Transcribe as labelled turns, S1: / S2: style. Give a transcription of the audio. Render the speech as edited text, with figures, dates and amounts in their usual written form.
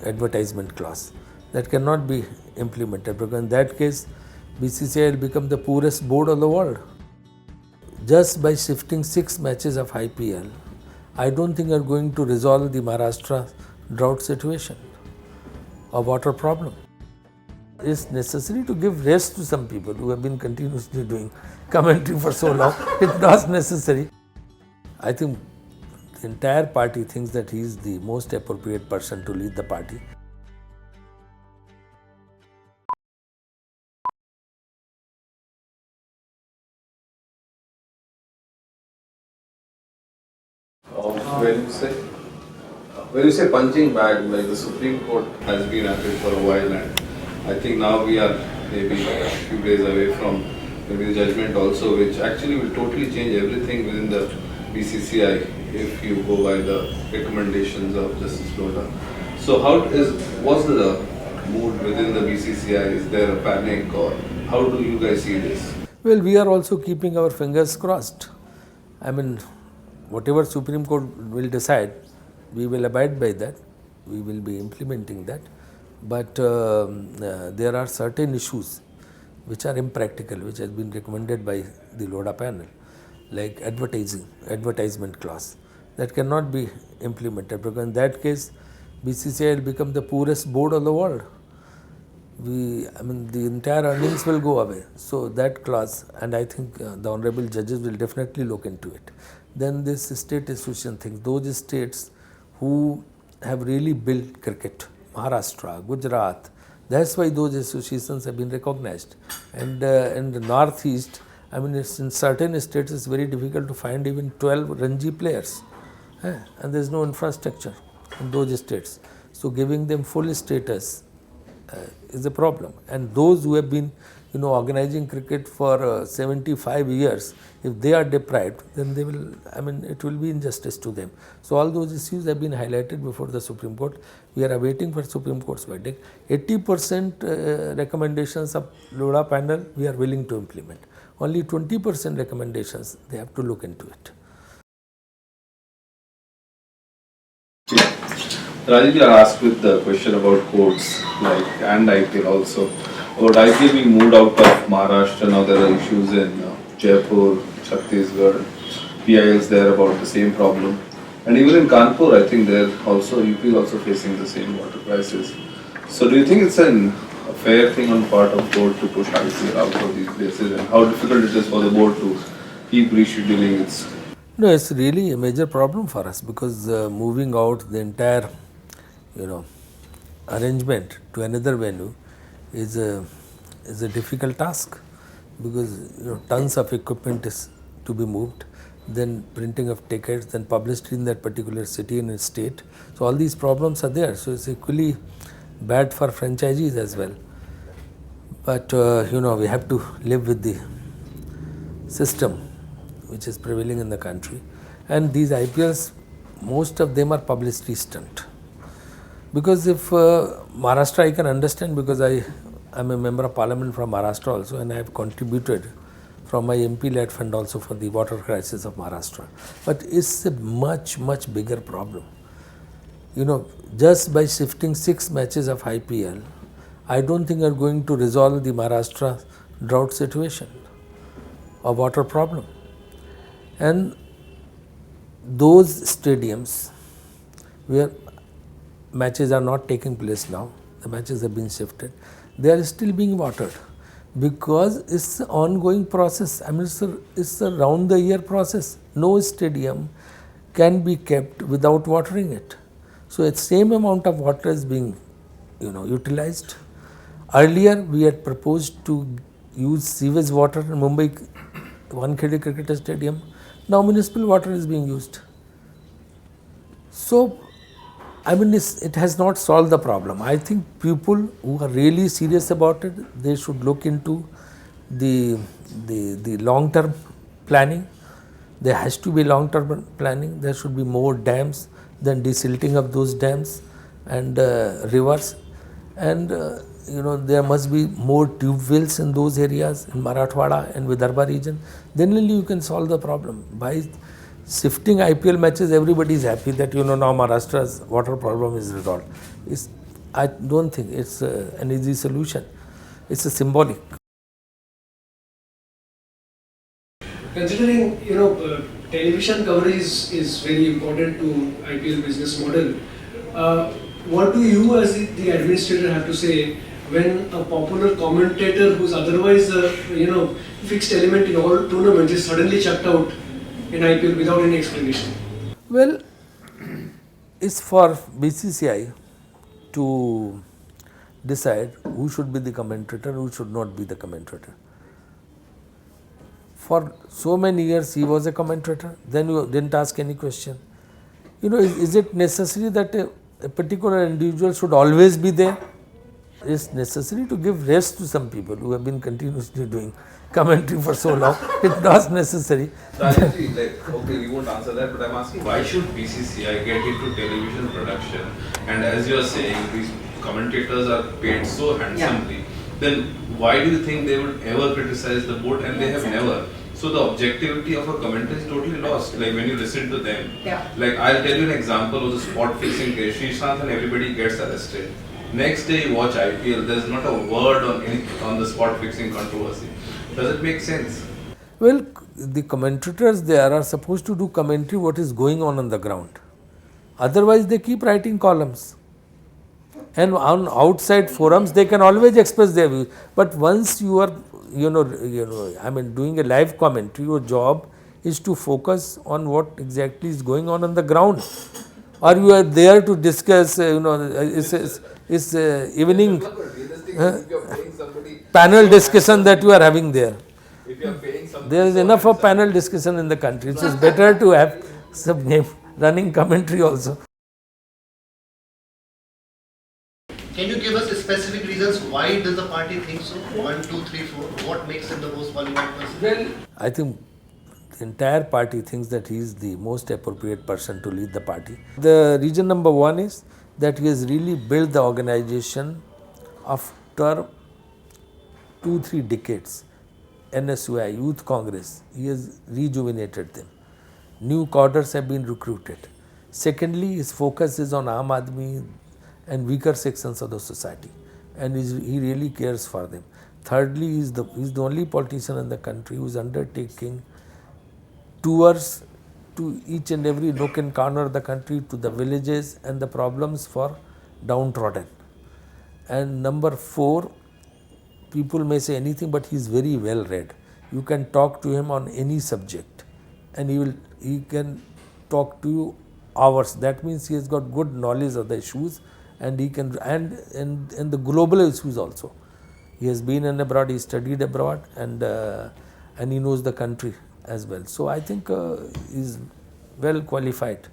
S1: advertisement clause that cannot be implemented, because in that case BCCI will become the poorest board of the world. Just by shifting 6 matches of IPL, I don't think are going to resolve the Maharashtra drought situation or water problem. It's necessary to give rest to some people who have been continuously doing commentary for so long. It's not necessary. I think the entire party thinks that he is the most appropriate person to lead the party.
S2: When you say punching bag, like the Supreme Court has been at it for a while, and I think now we are maybe a few days away from maybe the judgment also, which actually will totally change everything within the BCCI if you go by the recommendations of Justice Lodha. So what's the mood within the BCCI? Is there a panic, or how do you guys see this?
S1: Well, we are also keeping our fingers crossed. I mean, whatever Supreme Court will decide, we will abide by that. We will be implementing that. But there are certain issues which are impractical, which has been recommended by the Lodha Panel, like advertisement clause that cannot be implemented, because in that case BCCI will become the poorest board of the world. The entire earnings will go away. So that clause, and I think the honorable judges will definitely look into it. Then this state association thing, those states who have really built cricket, Maharashtra, Gujarat, that's why those associations have been recognized. And in the northeast, in certain states it's very difficult to find even 12 Ranji players, and there's no infrastructure in those states. So giving them full status is a problem. And those who have been organizing cricket for 75 years, if they are deprived, then they will, it will be injustice to them. So all those issues have been highlighted before the Supreme Court. We are awaiting for Supreme Court's verdict. 80% recommendations of Lodha Panel we are willing to implement. Only 20% recommendations, they have to look into it.
S2: Rajeev, you are asked with the question about courts, and IPL also. About IPL being moved out of Maharashtra, now there are issues in Jaipur, Chhattisgarh, PILs there about the same problem. And even in Kanpur, I think UP is also facing the same water crisis. So do you think it's a fair thing on part of board to push IPL out of these places, and how difficult it is for the board to keep rescheduling its?
S1: No, it's really a major problem for us, because moving out the entire arrangement to another venue is a difficult task, because tons of equipment is to be moved, then printing of tickets, then publicity in that particular city and state. So all these problems are there. So it's equally bad for franchisees as well. But we have to live with the system which is prevailing in the country. And these IPLs, most of them are publicity stunt. Because if Maharashtra, I can understand, because I am a member of parliament from Maharashtra also, and I have contributed from my MP-led fund also for the water crisis of Maharashtra. But it's a much, much bigger problem. Just by shifting 6 matches of IPL, I don't think are going to resolve the Maharashtra drought situation or water problem. And those stadiums where matches are not taking place now, the matches have been shifted, they are still being watered, because it's an ongoing process. It's a round the year process. No stadium can be kept without watering it. So the same amount of water is being utilized. Earlier we had proposed to use sewage water in Mumbai Wankhede Cricket Stadium. Now municipal water is being used. So it has not solved the problem. I think people who are really serious about it, they should look into the long-term planning. There has to be long-term planning. There should be more dams, then desilting of those dams and rivers. And there must be more tube wells in those areas, in Marathwada and Vidarbha region. Then only you can solve the problem. By shifting IPL matches, everybody is happy that now Maharashtra's water problem is resolved. I don't think it's an easy solution. It's a symbolic.
S3: Considering television coverage is very important to IPL business model, what do you as the administrator have to say when a popular commentator who's otherwise a fixed element in all tournaments is suddenly chucked out in IPL without any explanation?
S1: Well, it's for BCCI to decide who should be the commentator, who should not be the commentator. For so many years he was a commentator, then you didn't ask any question. Is it necessary that a particular individual should always be there? It's necessary to give rest to some people who have been continuously doing commentary for so long. It's not necessary.
S2: Rajeev, okay, you won't answer that, but I'm asking why should BCCI get into television production? And as you are saying, these commentators are paid so handsomely. Then why do you think they would ever criticize the board? And they have never. So the objectivity of a commentary is totally lost. Like when you listen to them. Like I'll tell you an example of the spot fixing case. Srishant and everybody gets arrested. Next day you watch IPL, there's not a word on the spot fixing controversy. Does it make sense?
S1: Well, the commentators there are supposed to do commentary what is going on the ground. Otherwise they keep writing columns. And on outside forums they can always express their views. But once you are doing a live commentary, your job is to focus on what exactly is going on the ground. Or you are there to discuss, it's evening panel discussion that you are having there. There is enough of panel discussion in the country. It is better to have some running commentary also.
S4: Can you give us specific reasons why does the party think so? 1, 2, 3, 4. What makes him the most qualified person?
S1: Well, I think the entire party thinks that he is the most appropriate person to lead the party. The reason number one is that he has really built the organization after 2-3 decades. NSUI, Youth Congress, he has rejuvenated them. New cadres have been recruited. Secondly, his focus is on Aam Aadmi and weaker sections of the society, and he really cares for them. Thirdly, he is the only politician in the country who is undertaking tours to each and every nook and corner of the country, to the villages and the problems for downtrodden. And number 4, people may say anything, but he is very well read. You can talk to him on any subject and he can talk to you hours. That means he has got good knowledge of the issues, and he can and the global issues also. He has been abroad, he studied abroad, and he knows the country as well. So I think he is well qualified.